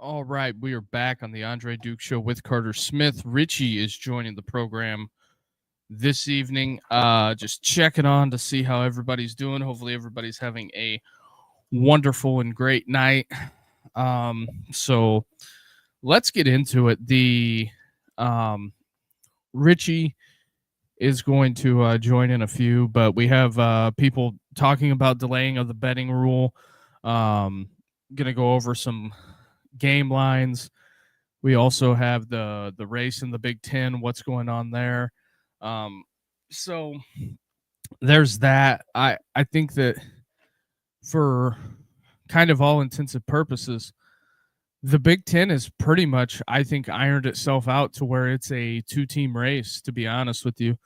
All right, we are back on the Andre Duke Show with Carter Smith. Richie is joining the program this evening. Just checking on to see how everybody's doing. Hopefully, everybody's having a wonderful and great night. So let's get into it. Richie is going to join in a few, but we have people talking about delaying of the betting rule. Gonna go over some game lines. We also have the race in the Big Ten. What's going on there? So there's that. I think that for kind of all intensive purposes, the Big Ten is pretty much, I think, ironed itself out to where it's a two-team race. To be honest with you,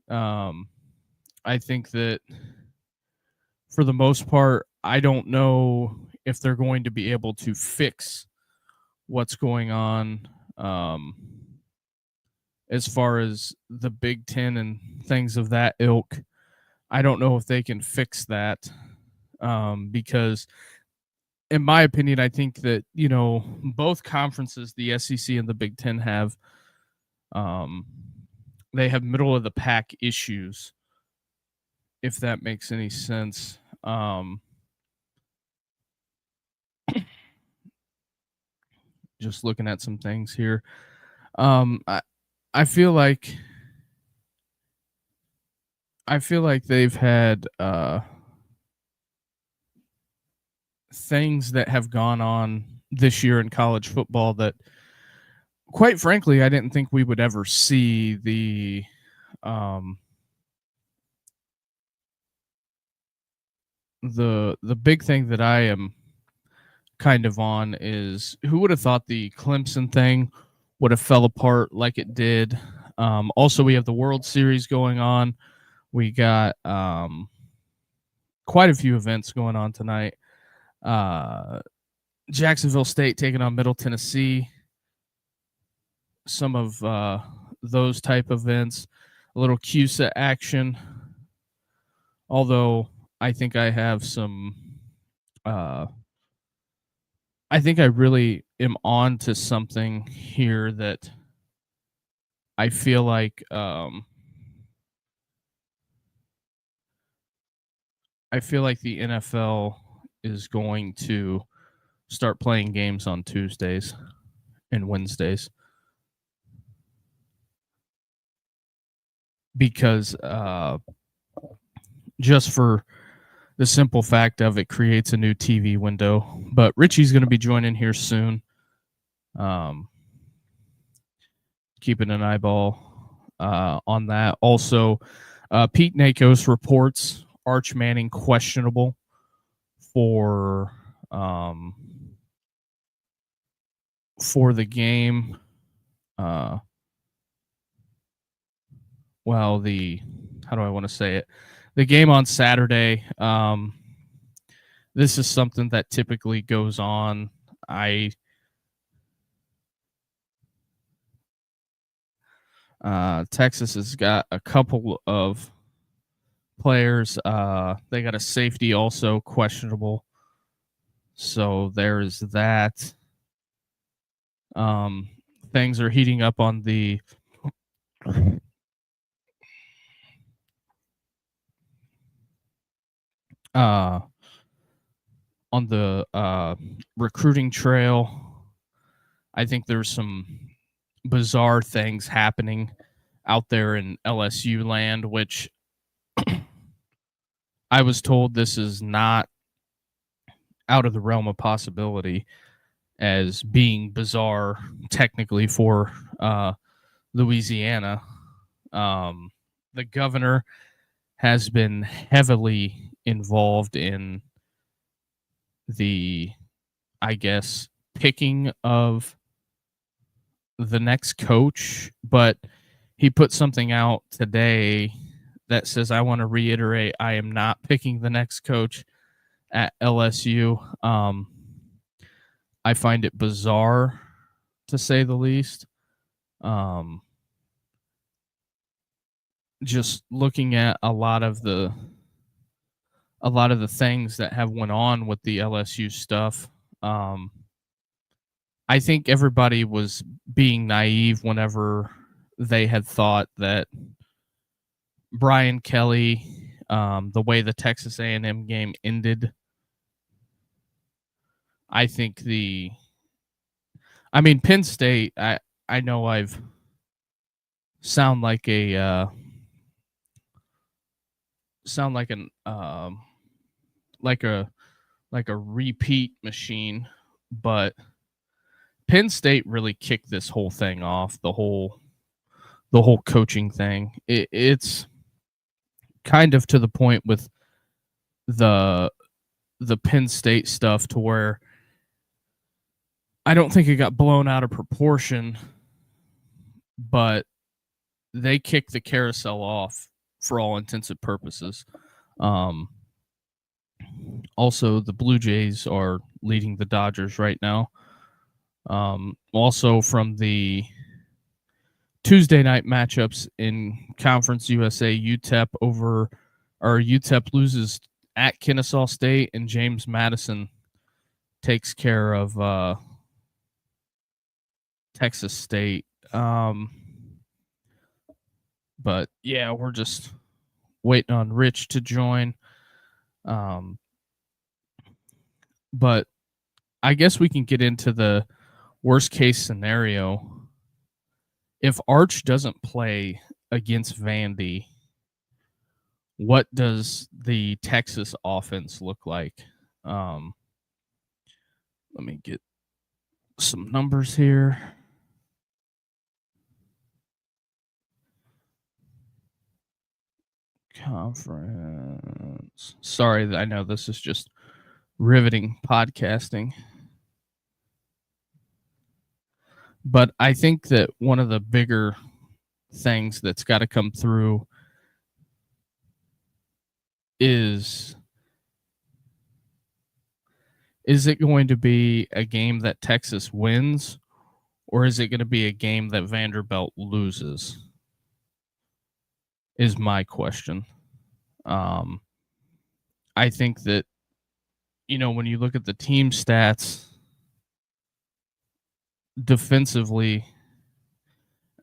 I think that for the most part, I don't know if they're going to be able to fix what's going on as far as the Big Ten and things of that ilk. I don't know if they can fix that because, in my opinion, I think that, both conferences, the SEC and the Big Ten, they have middle of the pack issues, if that makes any sense. Just looking at some things here. I feel like they've had things that have gone on this year in college football that, quite frankly, I didn't think we would ever see. The big thing that I am kind of on is, who would have thought the Clemson thing would have fell apart like it did. Also, we have the World Series going on. We got quite a few events going on tonight. Jacksonville State taking on Middle Tennessee. Some of those type events. A little CUSA action. Although I think I have some... I think I really am on to something here that I feel like the NFL is going to start playing games on Tuesdays and Wednesdays because just for the simple fact of it creates a new TV window. But Richie's going to be joining here soon. Keeping an eyeball on that. Also, Pete Nakos reports Arch Manning questionable for the game. How do I want to say it? The game on Saturday. This is something that typically goes on. Texas has got a couple of players. They got a safety also questionable. So there's that. Things are heating up on the recruiting trail. I think there's some bizarre things happening out there in LSU land, which I was told this is not out of the realm of possibility as being bizarre technically for Louisiana. The governor has been heavily involved in the, I guess, picking of the next coach, but he put something out today that says, I want to reiterate, I am not picking the next coach at LSU. I find it bizarre, to say the least. Just looking at a lot of the things that have went on with the LSU stuff. I think everybody was being naive whenever they had thought that Brian Kelly, the way the Texas A&M game ended, I think Penn State. I know I've sound like a sound like an like a like a repeat machine, but Penn State really kicked this whole thing off. The whole coaching thing. It's kind of to the point with the Penn State stuff to where I don't think it got blown out of proportion, but they kicked the carousel off for all intents and purposes. Um, Also, the Blue Jays are leading the Dodgers right now. Also, from the Tuesday night matchups in Conference USA, UTEP loses at Kennesaw State, and James Madison takes care of Texas State. But yeah, we're just waiting on Rich to join. But I guess we can get into the worst case scenario. If Arch doesn't play against Vandy, what does the Texas offense look like? Let me get some numbers here. Conference. Sorry, I know this is just riveting podcasting. But I think that one of the bigger things that's got to come through is it going to be a game that Texas wins, or is it going to be a game that Vanderbilt loses? Is my question. I think that, when you look at the team stats defensively,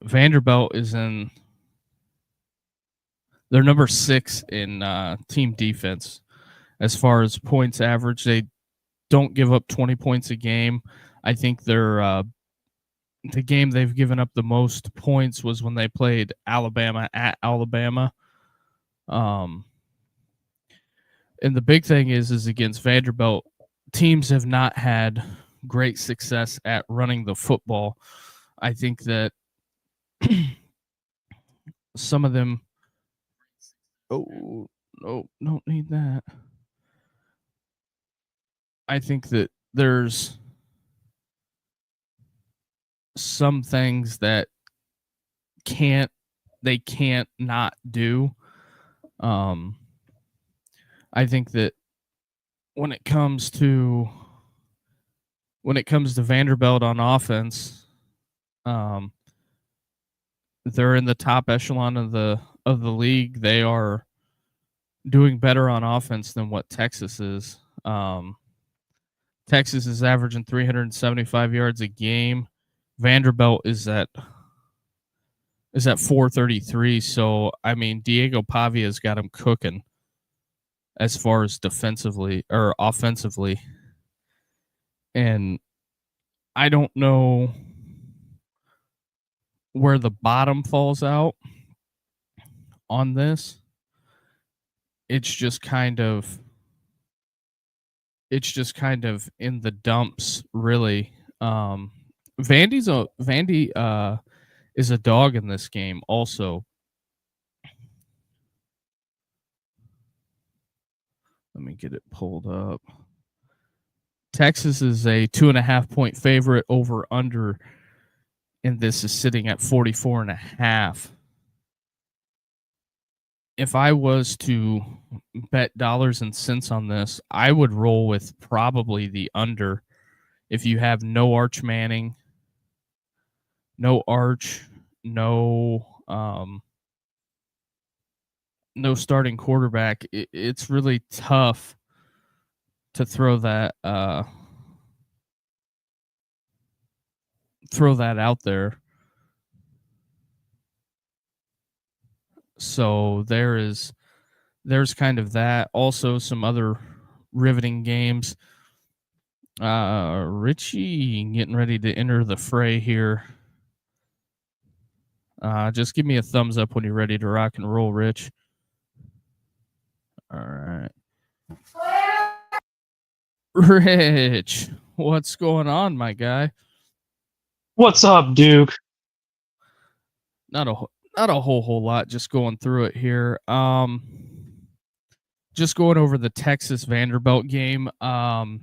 Vanderbilt is they're number 6 in team defense as far as points average. They don't give up 20 points a game. I think the game they've given up the most points was when they played Alabama at Alabama. And the big thing is against Vanderbilt, teams have not had great success at running the football. I think that some of them. Oh, no, don't need that. I think that there's some things that they can't not do. I think that when it comes to Vanderbilt on offense, they're in the top echelon of the league. They are doing better on offense than what Texas is. Texas is averaging 375 yards a game. Vanderbilt is at 433. So Diego Pavia's got him cooking as far as defensively or offensively. And I don't know where the bottom falls out on this. It's just kind of in the dumps, really. Vandy is a dog in this game also. Let me get it pulled up. Texas is a 2.5 point favorite. Over under in this is sitting at 44.5. If I was to bet dollars and cents on this, I would roll with probably the under. If you have no Arch Manning, no starting quarterback, it's really tough to throw that throw that out there. So there's kind of that. Also, some other riveting games. Richie getting ready to enter the fray here. Just give me a thumbs up when you're ready to rock and roll, Rich. All right. Rich, what's going on, my guy? What's up, Duke? Not a whole lot. Just going through it here. Just going over the Texas Vanderbilt game. And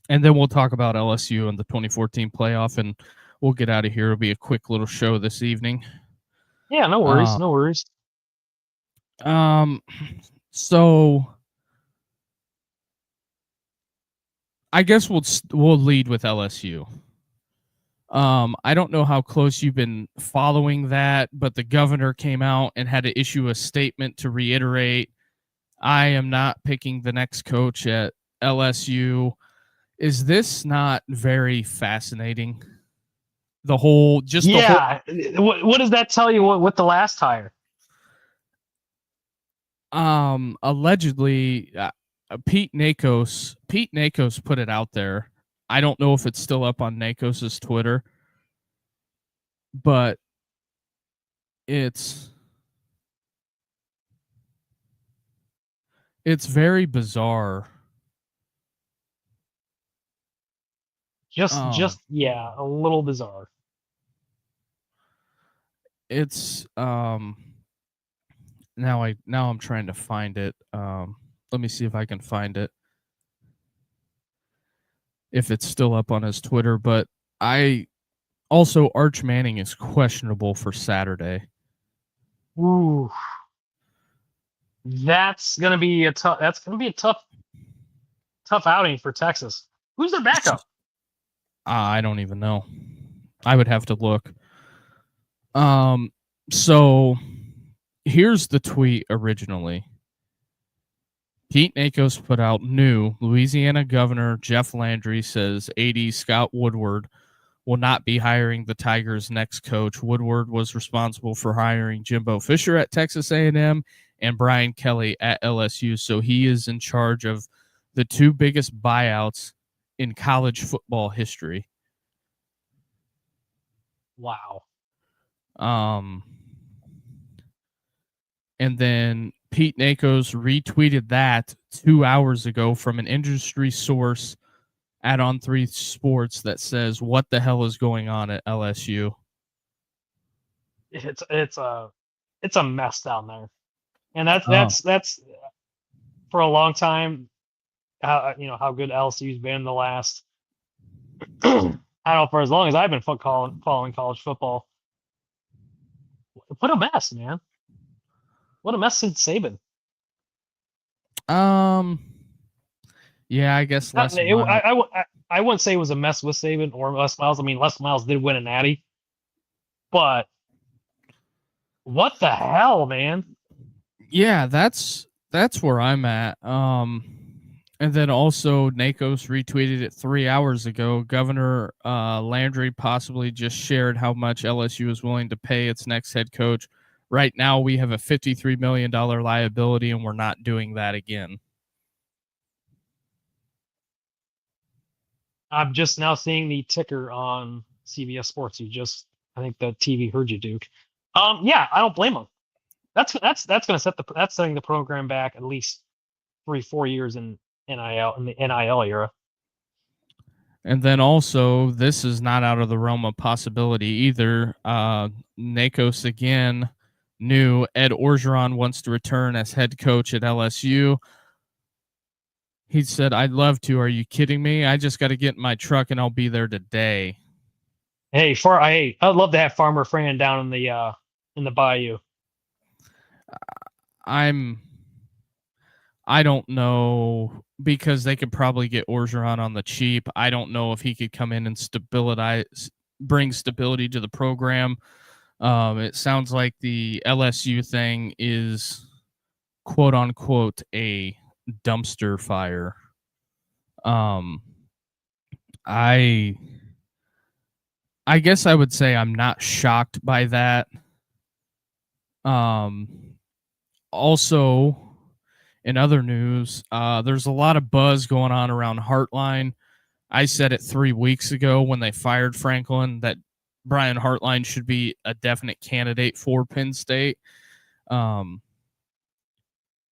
then we'll talk about LSU and the 2014 playoff, and we'll get out of here. It'll be a quick little show this evening. Yeah, no worries, no worries. So I guess we'll lead with LSU. I don't know how close you've been following that, but the governor came out and had to issue a statement to reiterate, I am not picking the next coach at LSU. Is this not very fascinating? What does that tell you with the last hire? Allegedly, Pete Nakos put it out there. I don't know if it's still up on Nakos's Twitter, but it's very bizarre. A little bizarre. It's now I'm trying to find it. Let me see if I can find it. If it's still up on his Twitter, but Arch Manning is questionable for Saturday. Ooh. That's gonna be a tough outing for Texas. Who's their backup? I don't even know. I would have to look. So here's the tweet originally. Pete Nakos put out new Louisiana Governor Jeff Landry says AD Scott Woodward will not be hiring the Tigers' next coach. Woodward was responsible for hiring Jimbo Fisher at Texas A&M and Brian Kelly at LSU, so he is in charge of the two biggest buyouts in college football history. Wow. And then Pete Nakos retweeted that 2 hours ago from an industry source at On3 Sports that says, "What the hell is going on at LSU?" It's a mess down there, and that's for a long time. How good LSU's been the last. I don't know, for as long as I've been following college football. What a mess, man! What a mess since Saban. Yeah, I guess Les Miles. I wouldn't say it was a mess with Saban or Les Miles. I mean, Les Miles did win a natty, but what the hell, man? Yeah, that's where I'm at. And then also Nakos retweeted it 3 hours ago. Governor Landry possibly just shared how much LSU is willing to pay its next head coach. Right now, we have a $53 million liability, and we're not doing that again. I'm just now seeing the ticker on CBS Sports. I think the TV heard you, Duke. Yeah, I don't blame them. That's going to that's setting the program back at least 3-4 years in the NIL era. And then also, this is not out of the realm of possibility either. Nakos again knew Ed Orgeron wants to return as head coach at LSU. He said, "I'd love to. Are you kidding me? I just got to get in my truck and I'll be there today." Hey, I'd love to have Farmer Fran down in the bayou. I don't know, because they could probably get Orgeron on the cheap. I don't know if he could come in and bring stability to the program. It sounds like the LSU thing is quote unquote a dumpster fire. I guess I would say I'm not shocked by that. Also, in other news, there's a lot of buzz going on around Heartline. I said it 3 weeks ago when they fired Franklin that Brian Hartline should be a definite candidate for Penn State. Um,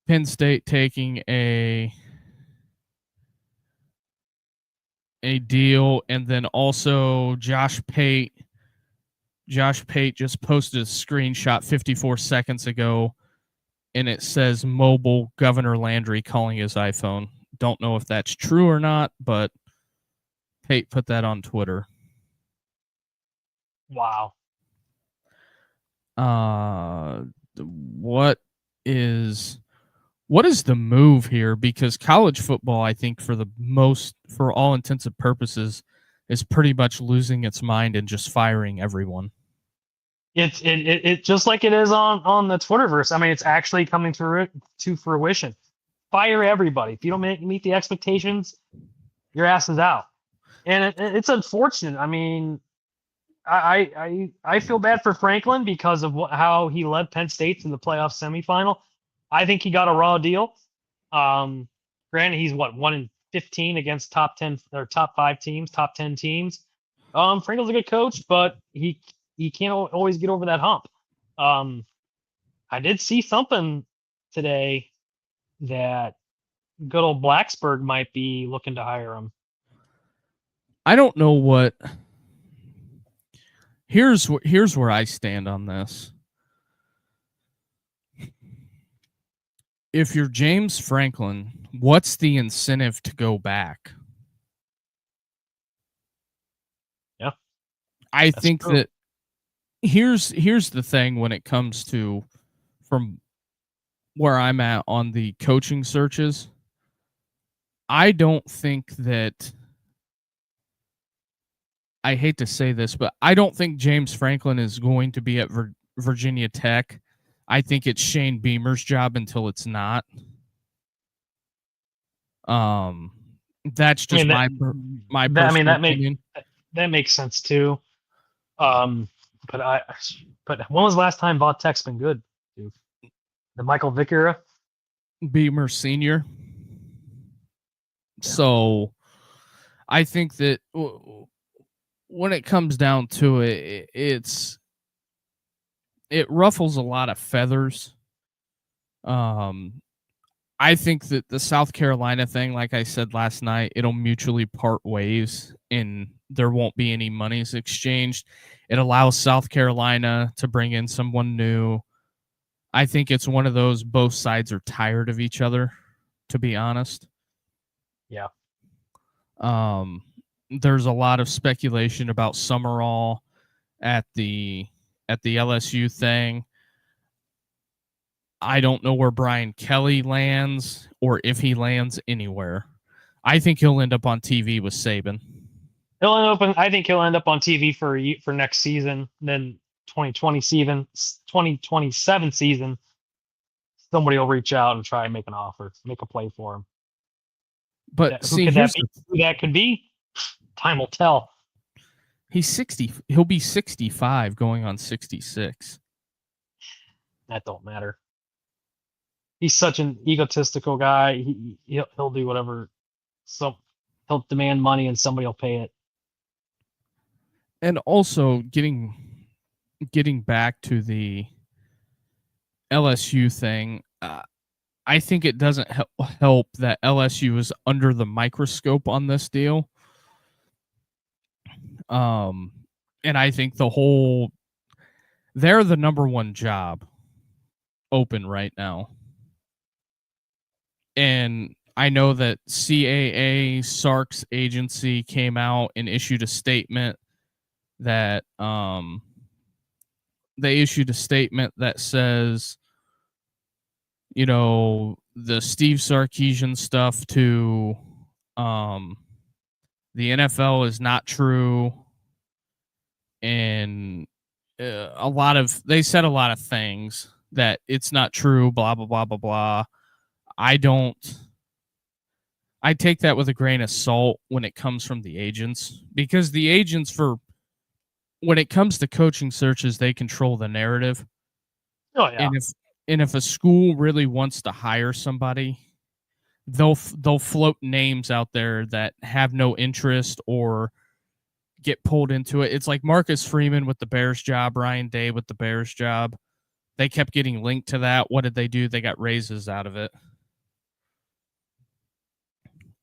Penn State taking a deal, and then also Josh Pate just posted a screenshot 54 seconds ago, and it says mobile Governor Landry calling his iPhone. Don't know if that's true or not, but Pate put that on Twitter. Wow. What is the move here? Because college football, I think, for all intents and purposes, is pretty much losing its mind and just firing everyone. It just like it is on the Twitterverse. I mean, it's actually coming to fruition. Fire everybody. If you don't meet the expectations, your ass is out. And it's unfortunate. I mean, I feel bad for Franklin because of how he led Penn State to the playoff semifinal. I think he got a raw deal. Granted, he's 1-15 against top 10 or top 5 teams, top 10 teams. Franklin's a good coach, but he can't always get over that hump. I did see something today that good old Blacksburg might be looking to hire him. I don't know what. Here's where I stand on this. If you're James Franklin, what's the incentive to go back? Yeah. I think true. That here's the thing when it comes to from where I'm at on the coaching searches. I don't think that, I hate to say this, but I don't think James Franklin is going to be at Virginia Tech. I think it's Shane Beamer's job until it's not. That's just my personal opinion. That makes sense too. But when was the last time Va Tech's been good, dude? The Michael Vick era? Beamer Senior. Yeah. So I think that when it comes down to it, it ruffles a lot of feathers. I think that the South Carolina thing, like I said last night, it'll mutually part ways and there won't be any monies exchanged. It allows South Carolina to bring in someone new. I think it's one of those, both sides are tired of each other, to be honest. Yeah. There's a lot of speculation about Summerall at the LSU thing. I don't know where Brian Kelly lands or if he lands anywhere. I think he'll end up on TV with Saban. I think he'll end up on TV for next season. Then 2027 season, somebody will reach out and try and make an offer, make a play for him. But who that could be? Time will tell. He's 60. He'll be 65 going on 66. That don't matter. He's such an egotistical guy. He'll do whatever. So he'll demand money and somebody will pay it. And also getting back to the LSU thing, I think it doesn't help that LSU is under the microscope on this deal. And I think they're the number one job open right now. And I know that CAA, Sark's agency, came out and issued a statement that says, you know, the Steve Sarkisian stuff to the NFL is not true. And they said a lot of things that it's not true, blah, blah, blah, blah, blah. I take that with a grain of salt when it comes from the agents, because the agents for when it comes to coaching searches, they control the narrative. Oh yeah. And if a school really wants to hire somebody, they'll float names out there that have no interest or get pulled into it. It's like Marcus Freeman with the Bears job, Ryan Day with the Bears job. They kept getting linked to that. What did they do? They got raises out of it.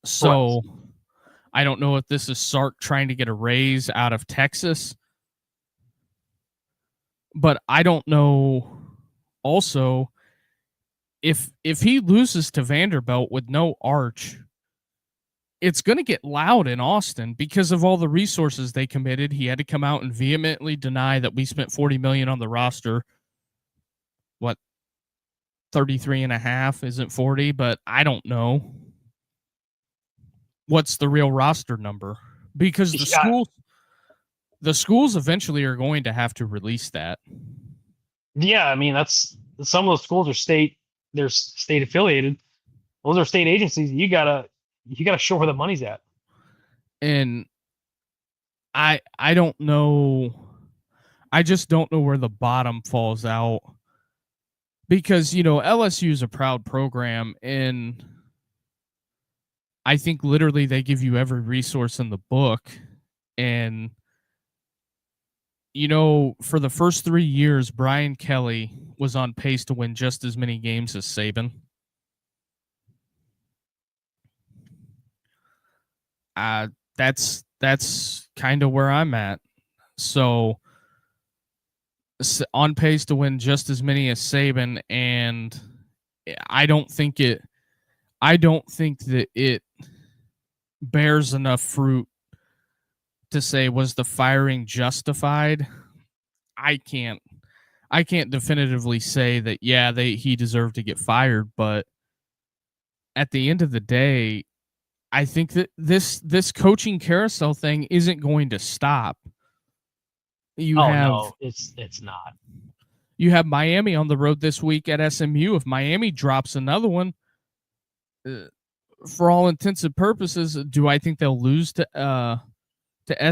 So Correct. I don't know if this is Sark trying to get a raise out of Texas, but I don't know also if he loses to Vanderbilt with no Arch, it's going to get loud in Austin because of all the resources they committed. He had to come out and vehemently deny that we spent $40 million on the roster. What, 33 and a half isn't 40, but I don't know what's the real roster number, because the schools eventually are going to have to release that. Yeah, I mean that's some of those schools are they're state affiliated. Those are state agencies. You gotta show where the money's at. And I don't know. I just don't know where the bottom falls out, because, you know, LSU is a proud program, and I think literally they give you every resource in the book. And, you know, for the first 3 years, Brian Kelly was on pace to win just as many games as Saban. That's kind of where I'm at. So on pace to win just as many as Saban, and I don't think that it bears enough fruit to say, was the firing justified? I can't definitively say that he deserved to get fired, but at the end of the day, I think that this coaching carousel thing isn't going to stop. No, it's not. You have Miami on the road this week at SMU. If Miami drops another one, for all intents and purposes, do I think they'll lose to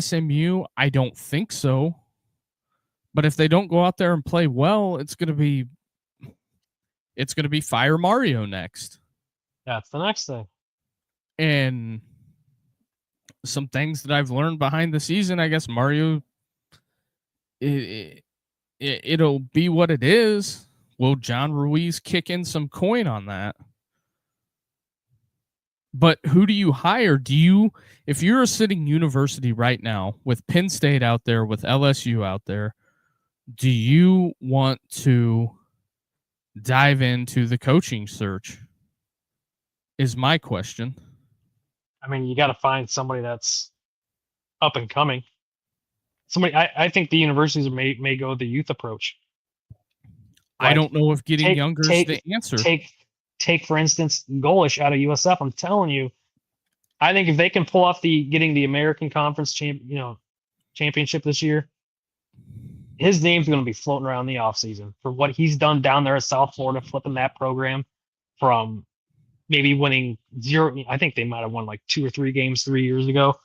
SMU? I don't think so. But if they don't go out there and play well, it's going to be fire Mario next. That's the next thing. And some things that I've learned behind the season, I guess Mario, it'll be what it is. Will John Ruiz kick in some coin on that? But who do you hire? If you're a sitting university right now with Penn State out there, with LSU out there, do you want to dive into the coaching search? Is my question. I mean, you got to find somebody that's up and coming. I think the universities may go the youth approach. Like, I don't know if getting younger is the answer. Take for instance, Golish out of USF. I'm telling you, I think if they can pull off getting the American Conference championship this year, his name's going to be floating around the offseason for what he's done down there at South Florida, flipping that program from maybe winning 0. I think they might have won like 2 or 3 games 3 years ago,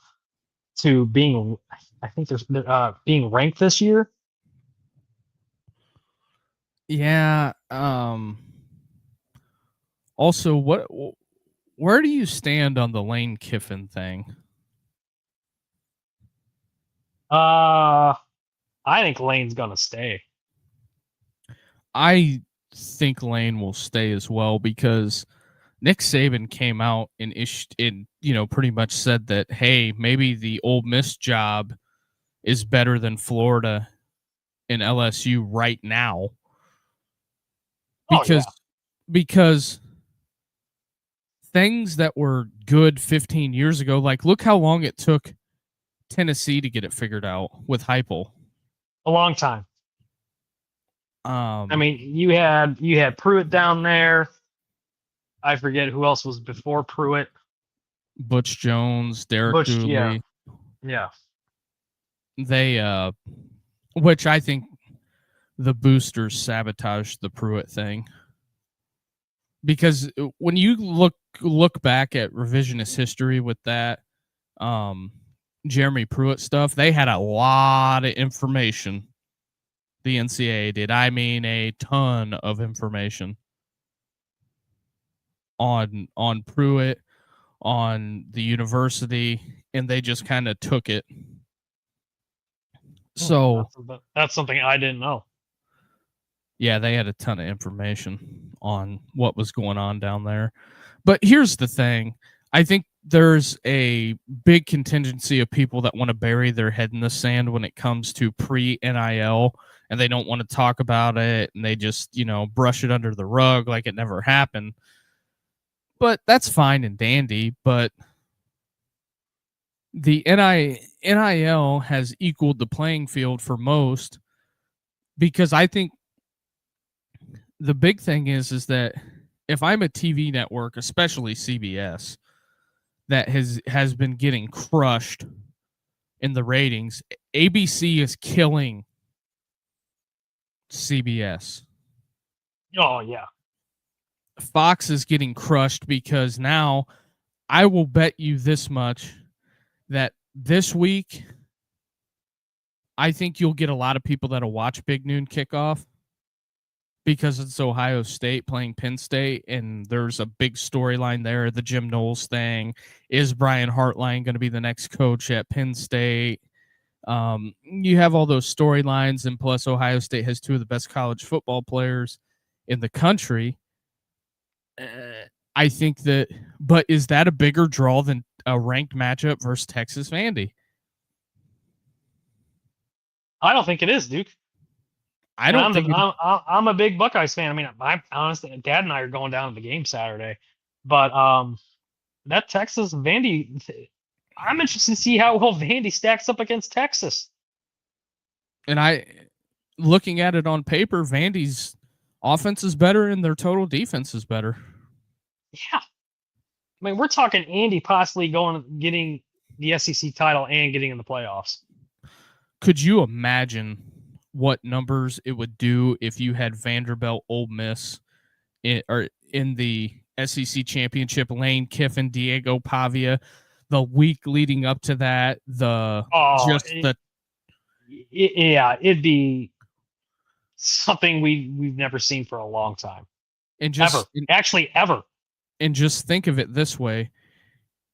to being, I think they're being ranked this year. Yeah. Also, where do you stand on the Lane Kiffin thing? I think Lane's gonna stay. I think Lane will stay as well, because Nick Saban came out and pretty much said that, hey, maybe the Ole Miss job is better than Florida and LSU right now. Because things that were good 15 years ago, like look how long it took Tennessee to get it figured out with Heupel. A long time. I mean, you had Pruitt down there. I forget who else was before Pruitt. Butch Jones, Derek Dooley. Yeah. They which I think the boosters sabotaged the Pruitt thing. Because when you look back at revisionist history with that, Jeremy Pruitt stuff, they had a lot of information. The NCAA did. I mean, a ton of information on Pruitt, on the university, and they just kind of took it. So that's something I didn't know. Yeah, they had a ton of information on what was going on down there. But here's the thing. I think there's a big contingency of people that want to bury their head in the sand when it comes to pre-NIL, and they don't want to talk about it, and they just, brush it under the rug like it never happened. But that's fine and dandy, but the NIL has equaled the playing field for most, because I think the big thing is that if I'm a TV network, especially CBS, that has been getting crushed in the ratings, ABC is killing CBS. Oh, yeah. Fox is getting crushed because now I will bet you this much that this week I think you'll get a lot of people that'll watch Big Noon Kickoff because it's Ohio State playing Penn State, and there's a big storyline there. The Jim Knowles thing. Is Brian Hartline going to be the next coach at Penn State? You have all those storylines, and plus Ohio State has two of the best college football players in the country. I think that, but is that a bigger draw than a ranked matchup versus Texas Vandy? I don't think it is, Duke. I don't think I'm a big Buckeyes fan. I mean, I honestly, Dad and I are going down to the game Saturday, but that Texas Vandy, I'm interested to see how well Vandy stacks up against Texas. And looking at it on paper, Vandy's offense is better and their total defense is better. Yeah, I mean, we're talking Andy possibly getting the SEC title and getting in the playoffs. Could you imagine what numbers it would do if you had Vanderbilt, Ole Miss, in the SEC championship? Lane Kiffin, Diego Pavia, the week leading up to that, it'd be something we've never seen for a long time, and ever. And just think of it this way: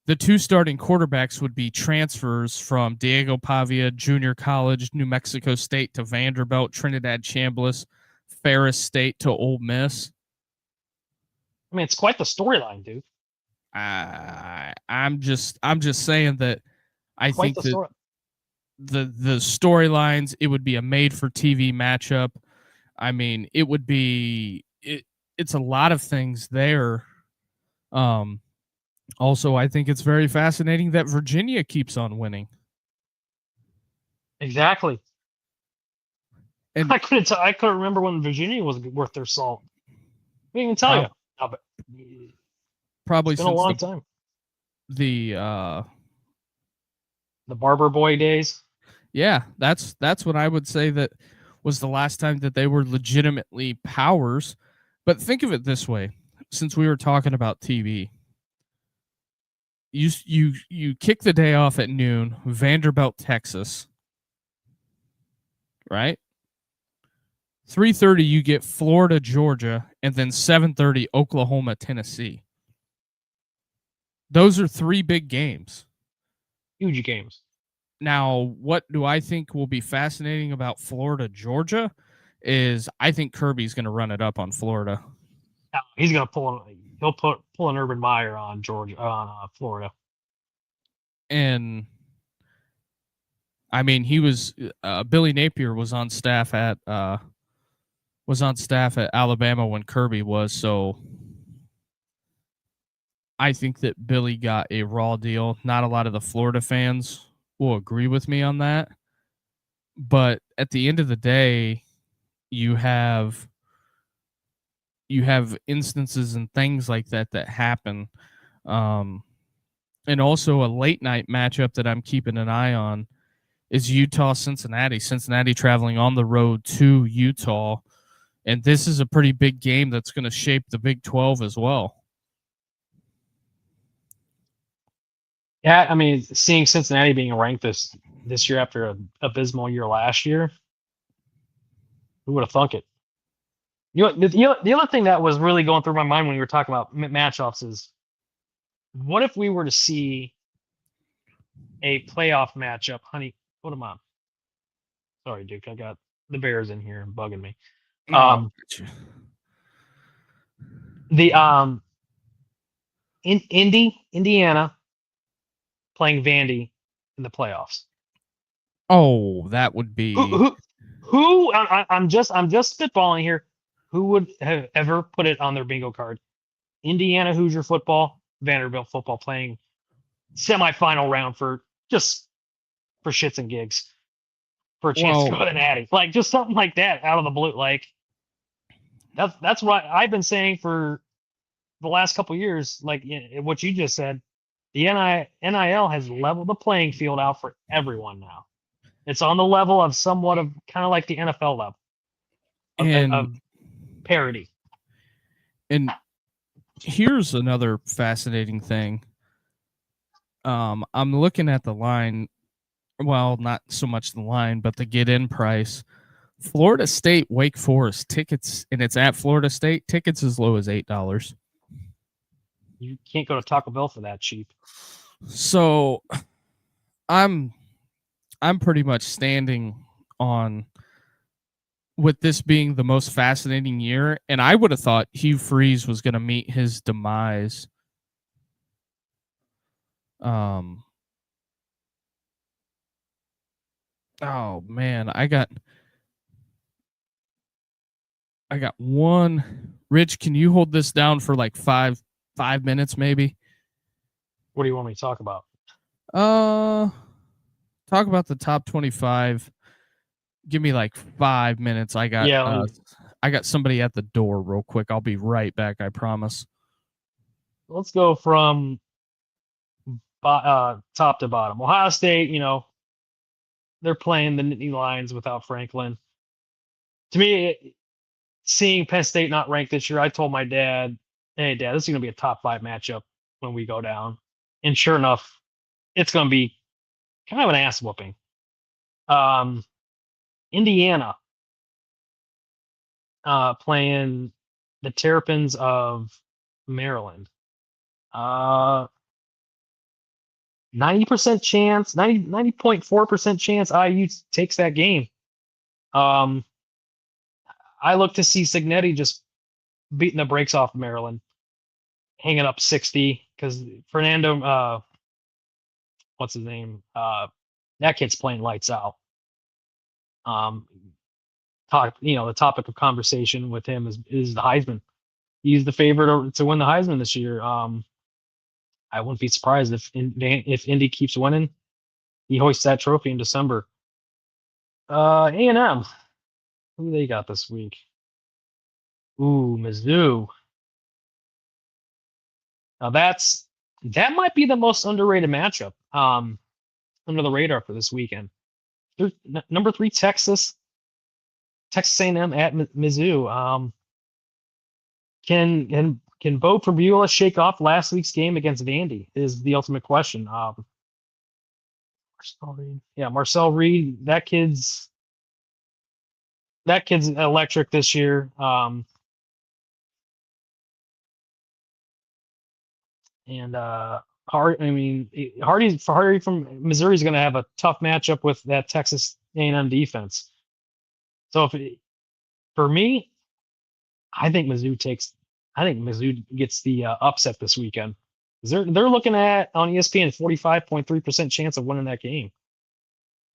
the two starting quarterbacks would be transfers from Diego Pavia, junior college, New Mexico State to Vanderbilt, Trinidad Chambliss, Ferris State to Ole Miss. I mean, it's quite the storyline, dude. I'm just saying that I think that the storylines, it would be a made for TV matchup. I mean, it would be it's a lot of things there. Also, I think it's very fascinating that Virginia keeps on winning. Exactly. And I couldn't remember when Virginia was worth their salt. I can't even tell you. No, but probably it's been a long time. The Barber Boy days. Yeah, that's what I would say that was the last time that they were legitimately powers. But think of it this way, since we were talking about TV. You kick the day off at noon, Vanderbilt, Texas. Right? 3:30 you get Florida, Georgia, and then 7:30 Oklahoma, Tennessee. Those are three big games. Huge games. Now, what do I think will be fascinating about Florida, Georgia is I think Kirby's going to run it up on Florida. He's going to pull an Urban Meyer on Florida. And I mean, he was Billy Napier was on staff at Alabama when Kirby was, so I think that Billy got a raw deal. Not a lot of the Florida fans will agree with me on that. But at the end of the day, you have instances and things like that happen. And also a late night matchup that I'm keeping an eye on is Utah-Cincinnati. Cincinnati traveling on the road to Utah. And this is a pretty big game that's going to shape the Big 12 as well. Yeah, I mean, seeing Cincinnati being ranked this year after an abysmal year last year, who would have thunk it? The other thing that was really going through my mind when we were talking about matchups is, what if we were to see a playoff matchup? Honey, put them on. Sorry, Duke, I got the Bears in here bugging me. Oh, The Indiana playing Vandy in the playoffs. oh, that would Who be. who who? I'm just spitballing here. Who would have ever put it on their bingo card? Indiana Hoosier football, Vanderbilt football playing semifinal round for just for shits and gigs, for a chance to Well, go to the Natty, like just something like that out of the blue. Like that's what I've been saying for the last couple of years. Like what you just said, the NIL has leveled the playing field out for everyone now. It's on the level of somewhat of kind of like the NFL level and of parity. and here's another fascinating thing. I'm looking at the line. Well, not so much the line, but the get in price. Florida State, Wake Forest tickets, and it's at Florida State. Tickets as low as $8. You can't go to Taco Bell for that cheap. So I'm pretty much standing on with this being the most fascinating year, and I would have thought Hugh Freeze was going to meet his demise. Oh man, I got one. Rich, can you hold this down for like five minutes maybe? What do you want me to talk about? Talk about the top 25. Give me like 5 minutes. I got somebody at the door real quick. I'll be right back, I promise. Let's go from top to bottom. Ohio State, they're playing the Nittany Lions without Franklin. To me, seeing Penn State not ranked this year, I told my dad, "Hey, Dad, this is going to be a top 5 matchup when we go down." And sure enough, it's going to be kind of an ass whooping. Indiana playing the Terrapins of Maryland. 90% chance, 90.4% chance IU takes that game. I look to see Signetti just beating the brakes off of Maryland, hanging up 60 because Fernando, what's his name? That kid's playing lights out. The topic of conversation with him is the Heisman. He's the favorite to win the Heisman this year. I wouldn't be surprised if Indy keeps winning, he hoists that trophy in December. A&M, who they got this week? Ooh, Mizzou. Now that might be the most underrated matchup under the radar for this weekend. Number 3 Texas A&M at Mizzou. Can Bo Prabula shake off last week's game against Vandy? Is the ultimate question. Marcel Reed. That kid's electric this year. Hardy from Missouri is going to have a tough matchup with that Texas A&M defense. So for me, I think Mizzou gets the upset this weekend. They're looking at on ESPN 45.3% chance of winning that game.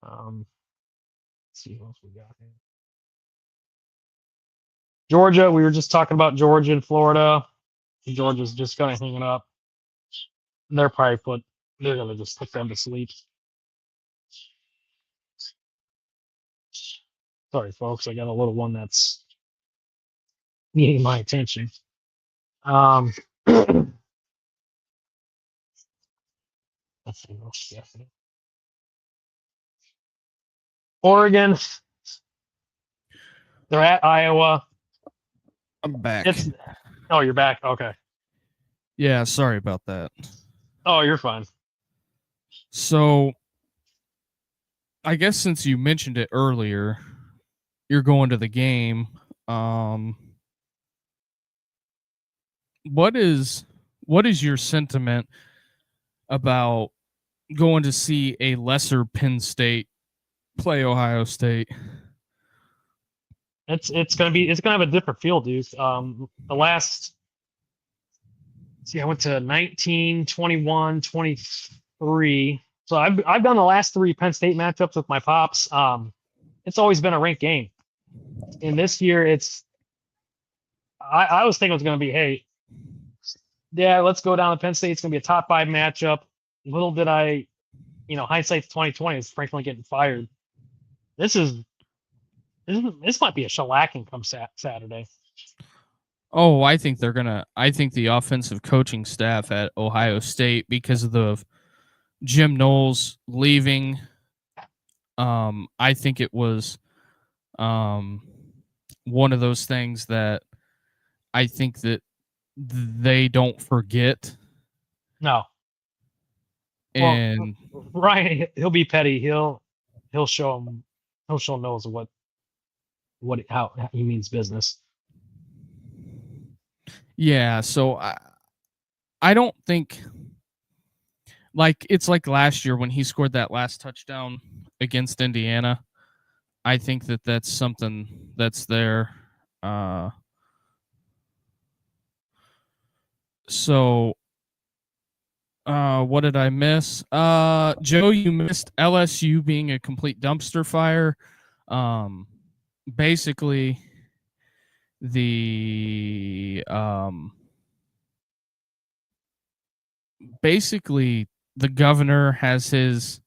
Let's see what else we got here. Georgia, we were just talking about Georgia and Florida. Georgia's just kind of hanging up. They're gonna just put them to sleep. Sorry, folks, I got a little one that's needing my attention. Let's see what else we got here. Oregon, they're at Iowa. I'm back. You're back. Okay. Yeah, sorry about that. Oh, you're fine. So I guess since you mentioned it earlier, you're going to the game. What is your sentiment about going to see a lesser Penn State play Ohio State? It's gonna have a different feel, dude. The last, I went to 19, 21, 23. So I've done the last three Penn State matchups with my pops. It's always been a ranked game. And this year I was thinking it was gonna be, hey, yeah, let's go down to Penn State. It's gonna be a top 5 matchup. Little did I, hindsight's 2020 is Franklin getting fired. This might be a shellacking come Saturday. Oh, I think the offensive coaching staff at Ohio State, because of the Jim Knowles leaving, I think it was one of those things that I think that they don't forget. No. And well, Ryan, he'll be petty. He'll show Knowles how he means business. Yeah, so I don't think, like, it's like last year when he scored that last touchdown against Indiana. I think that that's something that's there. So what did I miss? Joe, you missed LSU being a complete dumpster fire. Basically the governor has his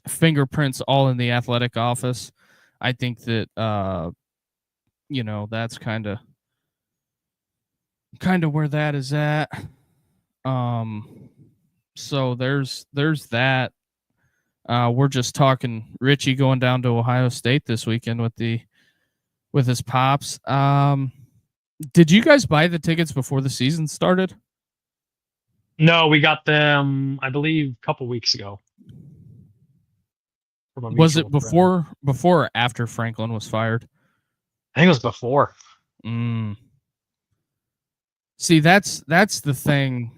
fingerprints all in the athletic office. I think that that's kind of where that is at. So there's that. We're just talking Richie going down to Ohio State this weekend with his pops. Did you guys buy the tickets before the season started? No, we got them, I believe, a couple weeks ago. Was it before or after Franklin was fired? I think it was before. See, that's the thing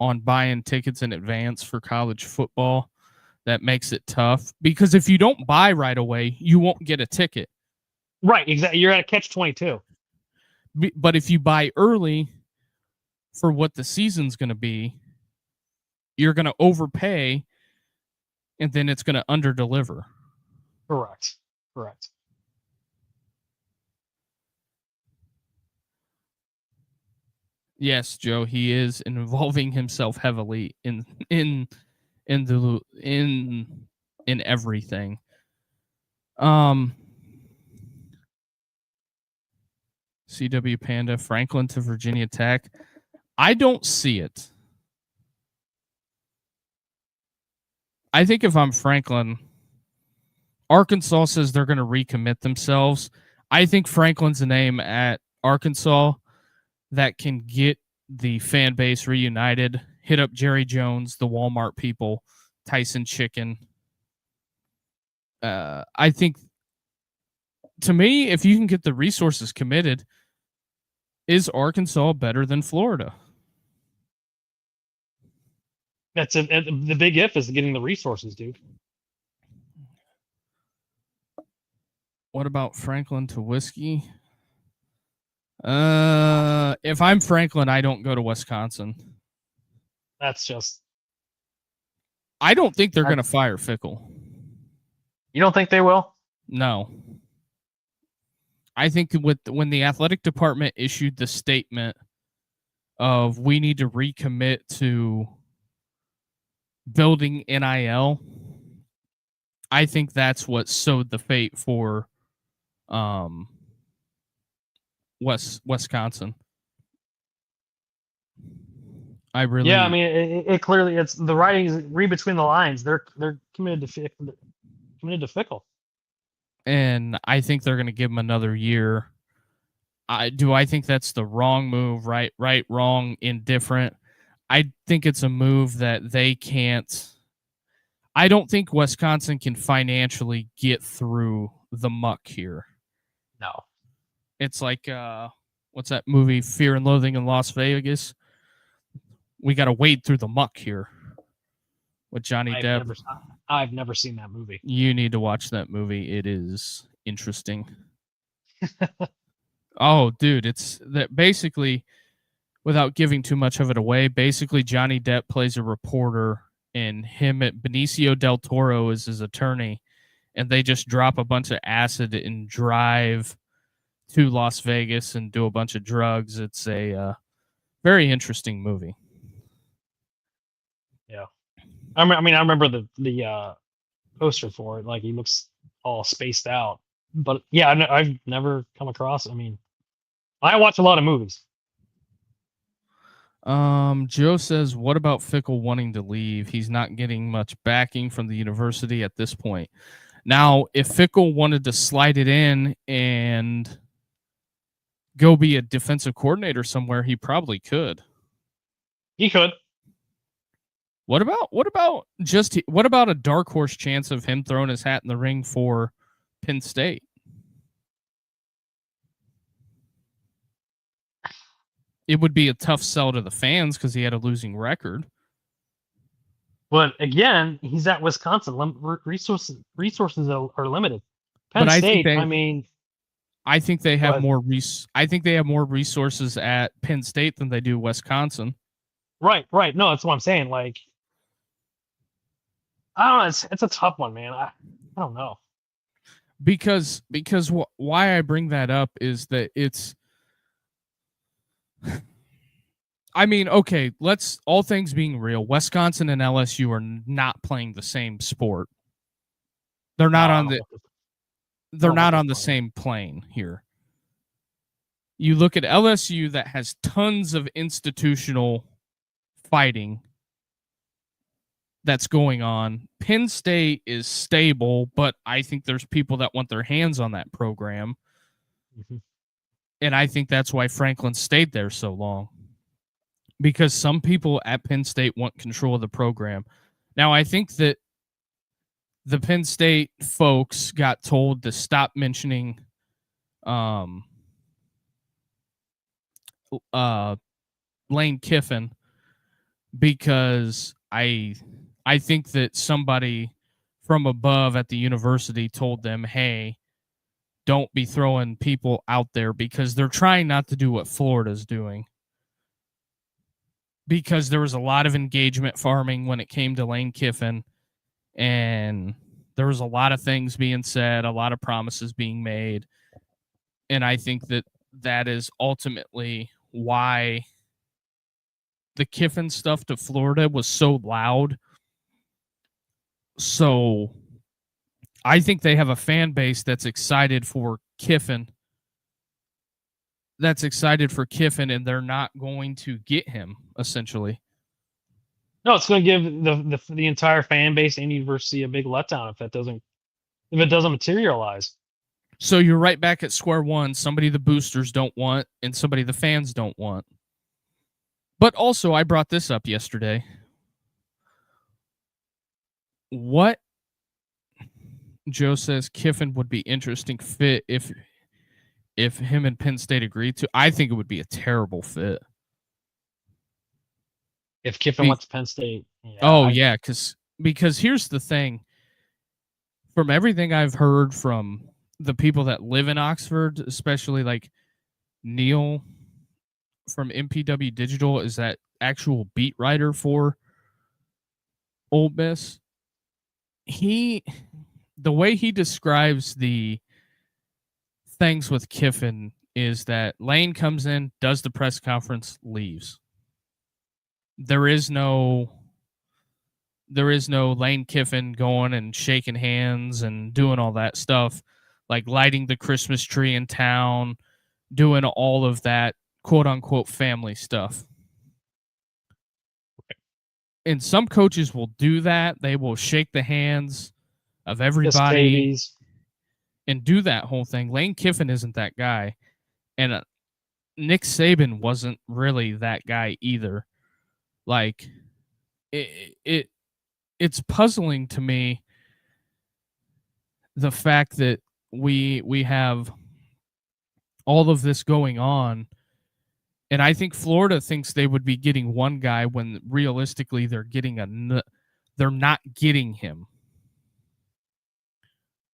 on buying tickets in advance for college football that makes it tough, because if you don't buy right away, you won't get a ticket. Right, exactly. You're at a catch-22. But if you buy early for what the season's going to be, you're going to overpay, and then it's going to underdeliver. Correct. Yes, Joe, he is involving himself heavily in everything. CW Panda, Franklin to Virginia Tech. I don't see it. I think if I'm Franklin, Arkansas says they're going to recommit themselves. I think Franklin's a name at Arkansas that can get the fan base reunited, hit up Jerry Jones, the Walmart people, Tyson Chicken. I think, to me, if you can get the resources committed, is Arkansas better than Florida? The big if is getting the resources, dude. What about Franklin to Whiskey? If I'm Franklin, I don't go to Wisconsin. That's just. I don't think they're going to fire Fickle. You don't think they will? No. I think when the athletic department issued the statement of we need to recommit to building NIL, I think that's what sowed the fate for Wisconsin. I really. Yeah, I mean, it clearly, it's the writings read between the lines. They're committed to Fickle, and I think they're going to give him another year. I think that's the wrong move. Right, wrong, indifferent. I think it's a move that they can't I don't think Wisconsin can financially get through the muck here. No. It's like what's that movie, Fear and Loathing in Las Vegas? We got to wade through the muck here with Johnny Depp. I've never seen that movie. You need to watch that movie. It is interesting. Oh, dude, it's that basically, without giving too much of it away, basically Johnny Depp plays a reporter and him at Benicio del Toro is his attorney, and they just drop a bunch of acid and drive to Las Vegas and do a bunch of drugs. It's a very interesting movie. Yeah. I remember the poster for it. Like, he looks all spaced out. But yeah, I've never come across. I mean, I watch a lot of movies. Joe says, what about Fickle wanting to leave? He's not getting much backing from the university at this point. Now, if Fickle wanted to slide it in and go be a defensive coordinator somewhere, he probably could. He could. What about a dark horse chance of him throwing his hat in the ring for Penn State? It would be a tough sell to the fans because he had a losing record. But again, he's at Wisconsin. Resources are limited. Penn But State, I think they have more resources at Penn State than they do Wisconsin. Right. No, that's what I'm saying. Like, I don't know. It's a tough one, man. I don't know. Because why I bring that up is that it's. I mean, okay, let's, all things being real, Wisconsin and LSU are not playing the same sport. They're not on the same plane here. You look at LSU that has tons of institutional fighting that's going on. Penn State is stable, but I think there's people that want their hands on that program. Mm-hmm. And I think that's why Franklin stayed there so long. Because some people at Penn State want control of the program. Now, I think that the Penn State folks got told to stop mentioning Lane Kiffin because I think that somebody from above at the university told them, hey, don't be throwing people out there, because they're trying not to do what Florida's doing. Because there was a lot of engagement farming when it came to Lane Kiffin, and there was a lot of things being said, a lot of promises being made. And I think that that is ultimately why the Kiffin stuff to Florida was so loud. So I think they have a fan base that's excited for Kiffin. And they're not going to get him, essentially. No, it's going to give the entire fan base and university a big letdown if it doesn't materialize. So you're right back at square one. Somebody the boosters don't want and somebody the fans don't want. But also, I brought this up yesterday. What Joe says Kiffin would be interesting fit if him and Penn State agreed to. I think it would be a terrible fit. If Kiffin went to Penn State. Yeah, because here's the thing. From everything I've heard from the people that live in Oxford, especially like Neil from MPW Digital, is that actual beat writer for Ole Miss. The way he describes the things with Kiffin is that Lane comes in, does the press conference, leaves. There is no Lane Kiffin going and shaking hands and doing all that stuff, like lighting the Christmas tree in town, doing all of that quote unquote family stuff. And some coaches will do that. They will shake the hands of everybody and do that whole thing. Lane Kiffin isn't that guy. And Nick Saban wasn't really that guy either. Like, it's puzzling to me the fact that we have all of this going on, and I think Florida thinks they would be getting one guy when realistically they're not getting him.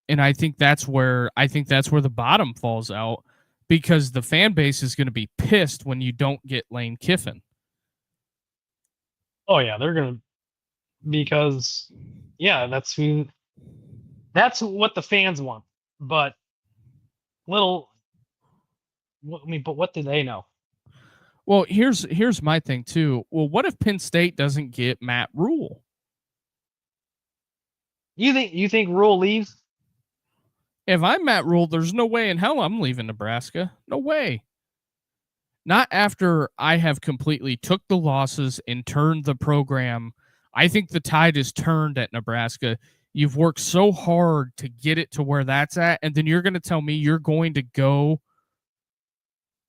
And I think that's where the bottom falls out, because the fan base is going to be pissed when you don't get Lane Kiffin. Oh yeah, they're gonna, because yeah, that's what the fans want. But little, I mean, but what do they know? Well, here's my thing too. Well, what if Penn State doesn't get Matt Rule? You think Rule leaves? If I'm Matt Rule, there's no way in hell I'm leaving Nebraska. No way. Not after I have completely took the losses and turned the program. I think the tide is turned at Nebraska. You've worked so hard to get it to where that's at, and then you're going to tell me you're going to go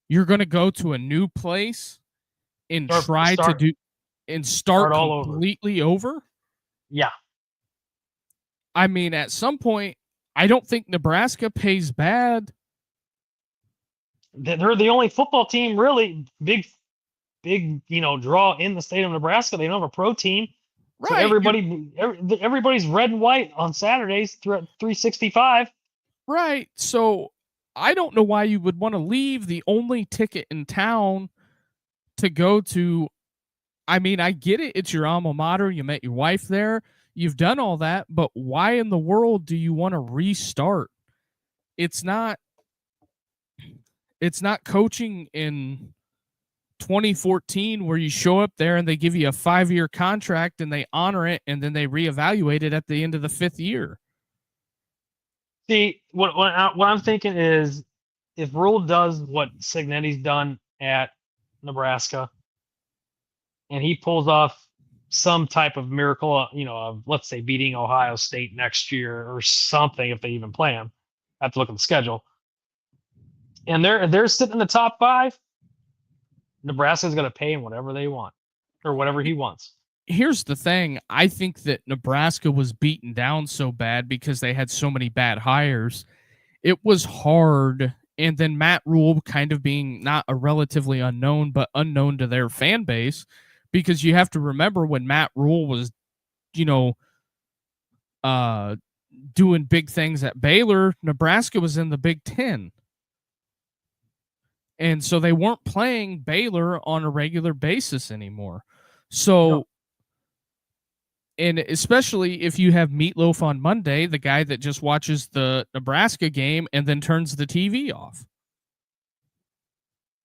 to a new place and start all completely over? Yeah. I mean, at some point, I don't think Nebraska pays bad. They're the only football team really big, draw in the state of Nebraska. They don't have a pro team. Right. So everybody's red and white on Saturdays through 365. Right. So I don't know why you would want to leave the only ticket in town to go to. I mean, I get it. It's your alma mater. You met your wife there. You've done all that. But why in the world do you want to restart? It's not coaching in 2014 where you show up there and they give you a 5-year contract and they honor it and then they reevaluate it at the end of the 5th year. See, what I'm thinking is, if Rule does what Signetti's done at Nebraska, and he pulls off some type of miracle, of, let's say, beating Ohio State next year or something, if they even play him, I have to look at the schedule, and they're sitting in the top 5, Nebraska's going to pay him whatever they want or whatever he wants. Here's the thing. I think that Nebraska was beaten down so bad because they had so many bad hires. It was hard. And then Matt Rule kind of being not a relatively unknown, but unknown to their fan base, because you have to remember when Matt Rule was, doing big things at Baylor, Nebraska was in the Big Ten. And so they weren't playing Baylor on a regular basis anymore. So, no. And especially if you have Meatloaf on Monday, the guy that just watches the Nebraska game and then turns the TV off.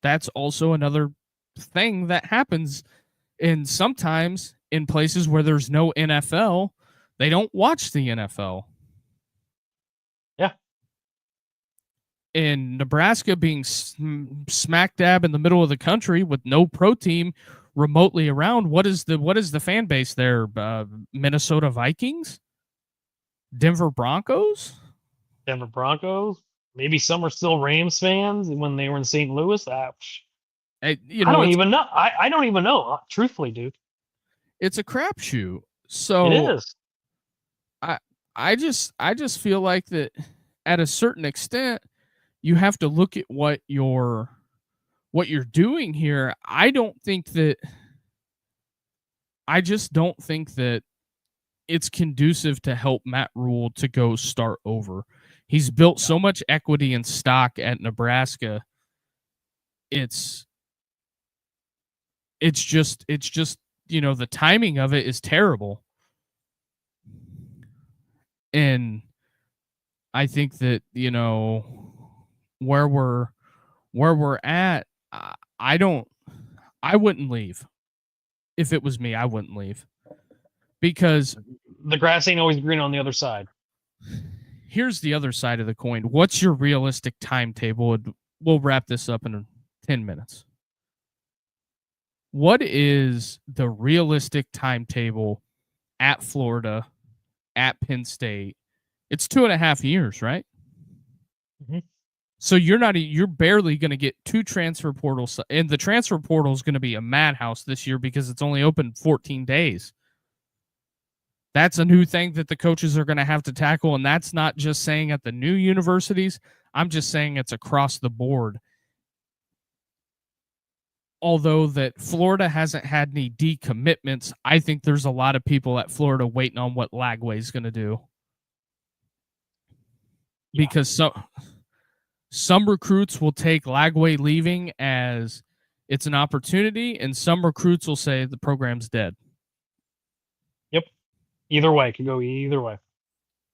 That's also another thing that happens. And sometimes in places where there's no NFL, they don't watch the NFL. Yeah. In Nebraska being smack dab in the middle of the country with no pro team remotely around, what is the fan base there? Minnesota Vikings? Denver Broncos? Maybe some are still Rams fans when they were in St. Louis. I don't even know. I don't even know, truthfully, dude. It's a crapshoot. So it is. I just feel like that at a certain extent you have to look at what you're doing here. I just don't think that it's conducive to help Matt Rule to go start over. He's built so much equity and stock at Nebraska. It's just, the timing of it is terrible. And I think that, where we're at, I wouldn't leave. If it was me, I wouldn't leave, because the grass ain't always green on the other side. Here's the other side of the coin. What's your realistic timetable? We'll wrap this up in 10 minutes. What is the realistic timetable at Florida, at Penn State? It's 2.5 years, right? Mm-hmm. So you're barely going to get 2 transfer portals, and the transfer portal is going to be a madhouse this year because it's only open 14 days. That's a new thing that the coaches are going to have to tackle. And that's not just saying at the new universities. I'm just saying it's across the board. Although that Florida hasn't had any decommitments, I think there's a lot of people at Florida waiting on what Lagway is going to do. Yeah. Because some recruits will take Lagway leaving as it's an opportunity, and some recruits will say the program's dead. Yep. Either way, it could go either way.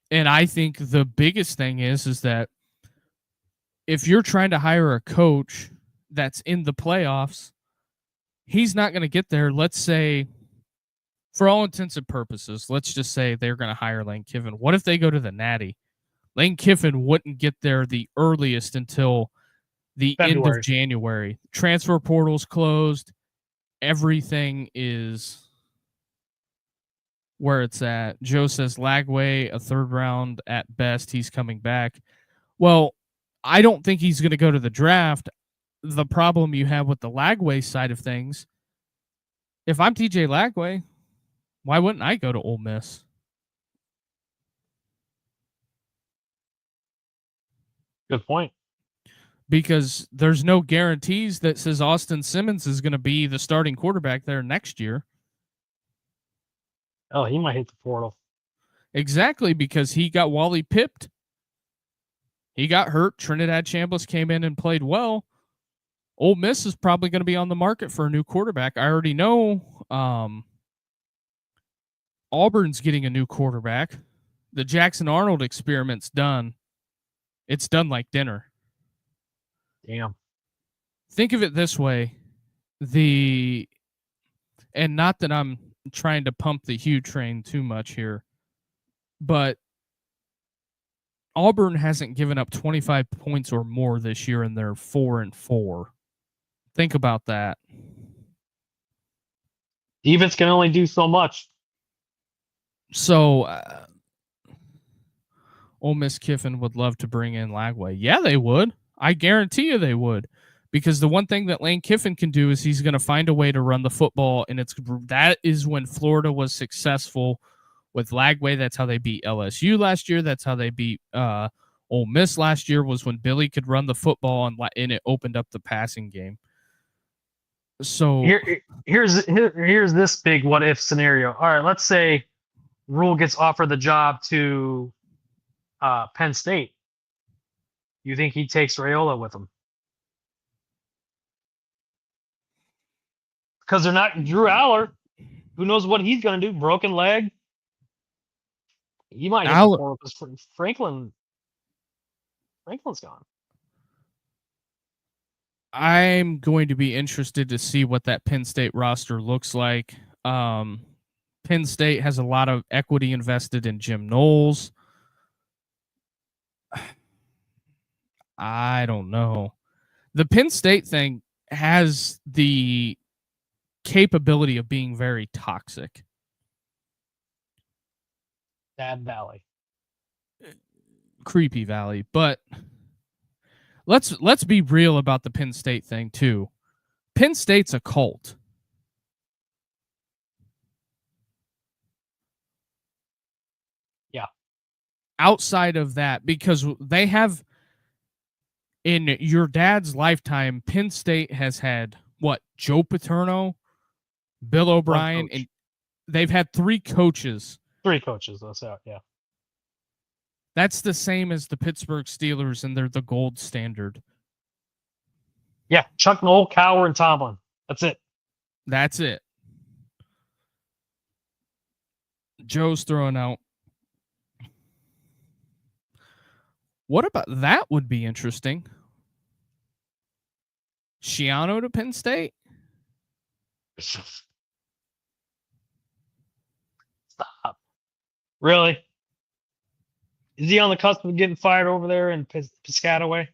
And I think the biggest thing is that if you're trying to hire a coach that's in the playoffs, he's not going to get there. Let's say, for all intents and purposes, let's just say they're going to hire Lane Kiffin. What if they go to the Natty? Lane Kiffin wouldn't get there the earliest until the end of January. Transfer portal's closed. Everything is where it's at. Joe says Lagway, a third round at best. He's coming back. Well, I don't think he's going to go to the draft. The problem you have with the Lagway side of things, if I'm TJ Lagway, why wouldn't I go to Ole Miss? Good point. Because there's no guarantees that says Austin Simmons is going to be the starting quarterback there next year. Oh, he might hit the portal. Exactly, because he got Wally pipped. He got hurt. Trinidad Chambliss came in and played well. Ole Miss is probably going to be on the market for a new quarterback. I already know Auburn's getting a new quarterback. The Jackson Arnold experiment's done. It's done like dinner. Damn. Think of it this way. And not that I'm trying to pump the Hugh train too much here, but Auburn hasn't given up 25 points or more this year, and they're 4-4. Think about that. Defense can only do so much. So, Ole Miss Kiffin would love to bring in Lagway. Yeah, they would. I guarantee you they would. Because the one thing that Lane Kiffin can do is he's going to find a way to run the football, and that is when Florida was successful with Lagway. That's how they beat LSU last year. That's how they beat Ole Miss last year, was when Billy could run the football, and it opened up the passing game. So here's this big what if scenario. All right, let's say Rule gets offered the job to Penn State. You think he takes Raiola with him? Because they're not Drew Aller. Who knows what he's going to do? Broken leg. He might hit the portal because Franklin's gone. I'm going to be interested to see what that Penn State roster looks like. Penn State has a lot of equity invested in Jim Knowles. I don't know. The Penn State thing has the capability of being very toxic. Bad Valley. Creepy Valley. But let's be real about the Penn State thing too. Penn State's a cult. Yeah. Outside of that, because they have, in your dad's lifetime, Penn State has had what? Joe Paterno, Bill O'Brien, and they've had 3 coaches. 3 coaches, that's out, yeah. That's the same as the Pittsburgh Steelers, and they're the gold standard. Yeah, Chuck Noll, Cowher, and Tomlin. That's it. That's it. Joe's throwing out. What about that? Would be interesting. Schiano to Penn State? Stop. Really? Is he on the cusp of getting fired over there in Piscataway?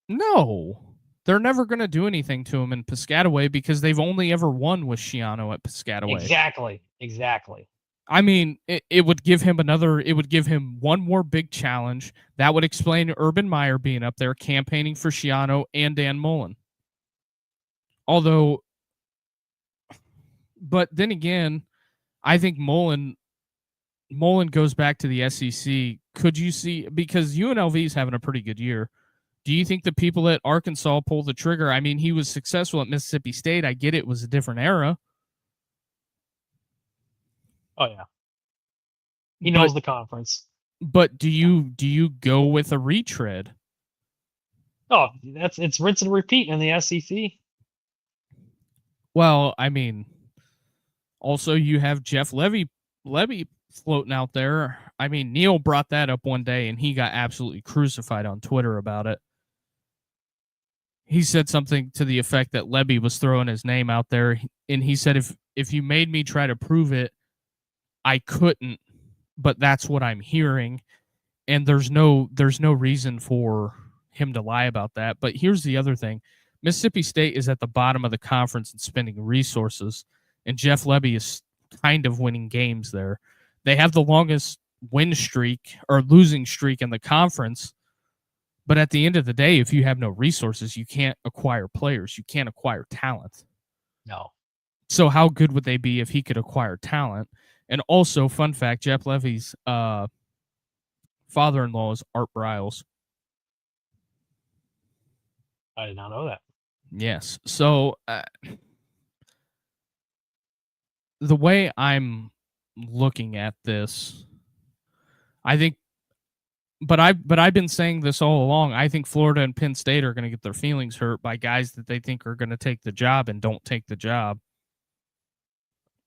No. They're never going to do anything to him in Piscataway because they've only ever won with Schiano at Piscataway. Exactly. I mean, it would give him one more big challenge. That would explain Urban Meyer being up there campaigning for Schiano and Dan Mullen. But then again, I think Mullen Mullen goes back to the SEC, could you see, because UNLV is having a pretty good year, do you think the people at Arkansas pull the trigger? I mean, he was successful at Mississippi State. I get it was a different era. Oh yeah, he knows the conference. But do you go with a retread? Oh, it's rinse and repeat in the SEC. Well, I mean, also you have Jeff Levy floating out there. I mean, Neil brought that up one day and he got absolutely crucified on Twitter about it. He said something to the effect that Levy was throwing his name out there, and he said if you made me try to prove it, I couldn't, but that's what I'm hearing, and there's no reason for him to lie about that. But here's the other thing. Mississippi State is at the bottom of the conference and spending resources, and Jeff Levy is kind of winning games there. They have the longest win streak or losing streak in the conference, but at the end of the day, if you have no resources, you can't acquire players. You can't acquire talent. No. So how good would they be if he could acquire talent? And also, fun fact, Jeff Levy's father-in-law is Art Briles. I did not know that. Yes. So the way I'm looking at this, I think, but I've been saying this all along. I think Florida and Penn State are going to get their feelings hurt by guys that they think are going to take the job and don't take the job.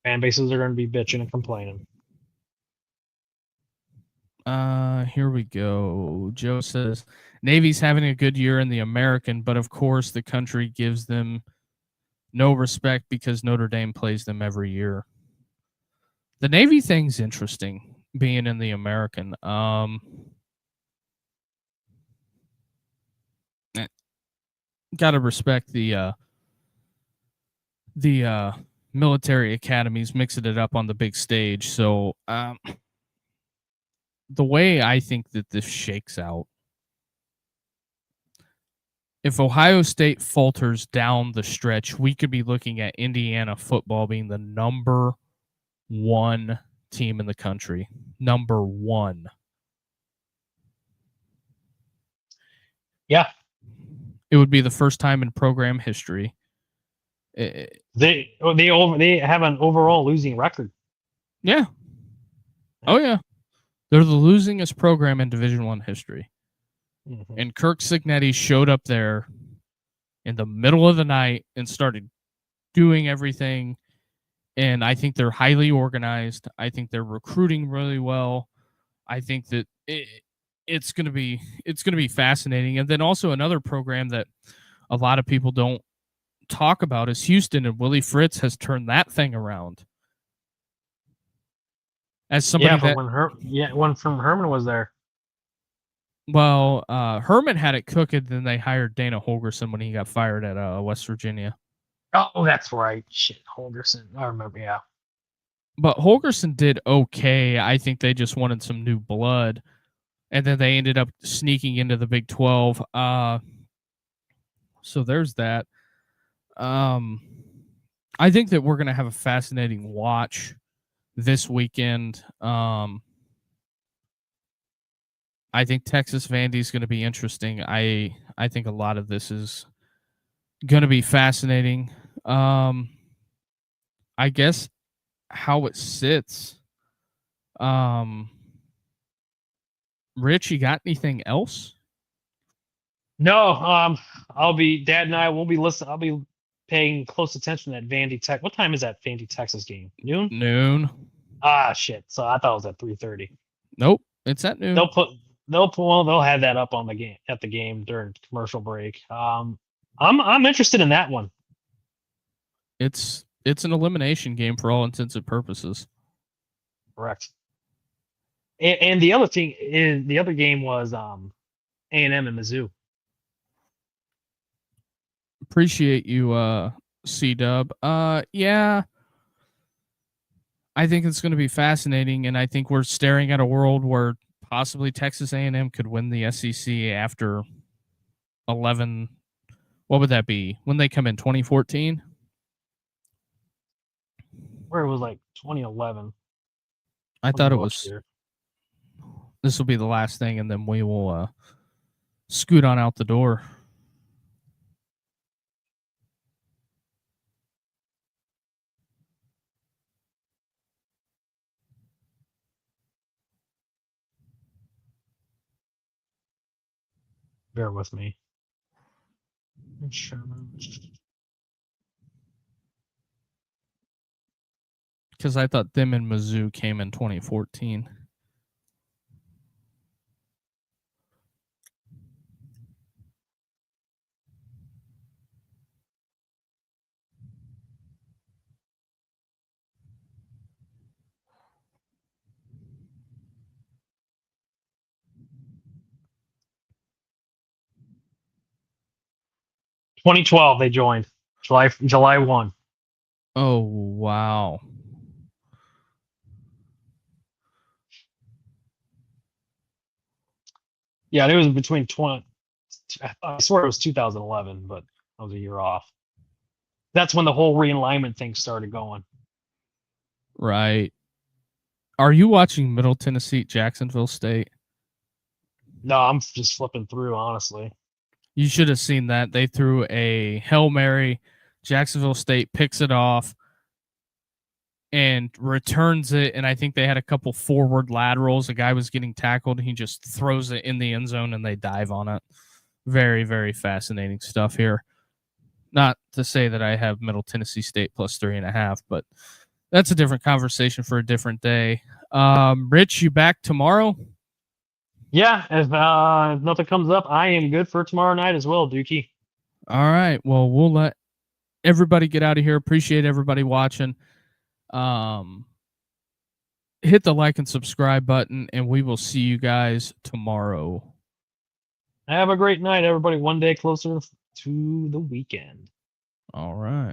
Fan bases are going to be bitching and complaining. Here we go. Joe says Navy's having a good year in the American, but of course the country gives them no respect because Notre Dame plays them every year. The Navy thing's interesting, being in the American. Gotta respect the military academies mixing it up on the big stage. So the way I think that this shakes out, if Ohio State falters down the stretch, we could be looking at Indiana football being the number one team in the country. Number one. Yeah. It would be the first time in program history. They have an overall losing record. Yeah. Oh yeah. They're the losingest program in Division I history. Mm-hmm. And Kirk Cignetti showed up there in the middle of the night and started doing everything. And I think they're highly organized. I think they're recruiting really well. I think that it's going to be fascinating. And then also another program that a lot of people don't talk about is Houston, and Willie Fritz has turned that thing around. As somebody when Herman was there. Well, Herman had it cooking, then they hired Dana Holgerson when he got fired at West Virginia. Oh, that's right. Shit, Holgerson. I remember, yeah. But Holgerson did okay. I think they just wanted some new blood. And then they ended up sneaking into the Big 12. So there's that. I think that we're going to have a fascinating watch this weekend. I think Texas Vandy is going to be interesting. I think a lot of this is going to be fascinating. I guess how it sits. Rich, you got anything else? No. Dad and I won't be listening. I'll be paying close attention to that Vandy Tech. What time is that Vandy Texas game? Noon? Noon. Ah, shit. So I thought it was at 3:30. Nope, it's at noon. They'll have that up on the game during commercial break. I'm interested in that one. It's an elimination game for all intents and purposes. Correct. And the other thing is the other game was A&M and Mizzou. Appreciate you, C-Dub. Yeah. I think it's going to be fascinating, and I think we're staring at a world where possibly Texas A&M could win the SEC after 11. What would that be? When they come in, 2014? Where it was like 2011. I thought it look was. here. This will be the last thing, and then we will scoot on out the door. Bear with me. Because I thought them and Mizzou came in 2014. $2012 they joined. July 1. Oh, wow. Yeah, it was between 20. I swear it was 2011, but I was a year off. That's when the whole realignment thing started going. Right. Are you watching Middle Tennessee, Jacksonville State? No, I'm just flipping through, honestly. You should have seen that. They threw a Hail Mary. Jacksonville State picks it off and returns it. And I think they had a couple forward laterals. A guy was getting tackled. And he just throws it in the end zone and they dive on it. Very, very fascinating stuff here. Not to say that I have Middle Tennessee State plus 3.5, but that's a different conversation for a different day. Rich, you back tomorrow? Yeah, if nothing comes up, I am good for tomorrow night as well, Dookie. All right. Well, we'll let everybody get out of here. Appreciate everybody watching. Hit the like and subscribe button, and we will see you guys tomorrow. Have a great night, everybody. One day closer to the weekend. All right.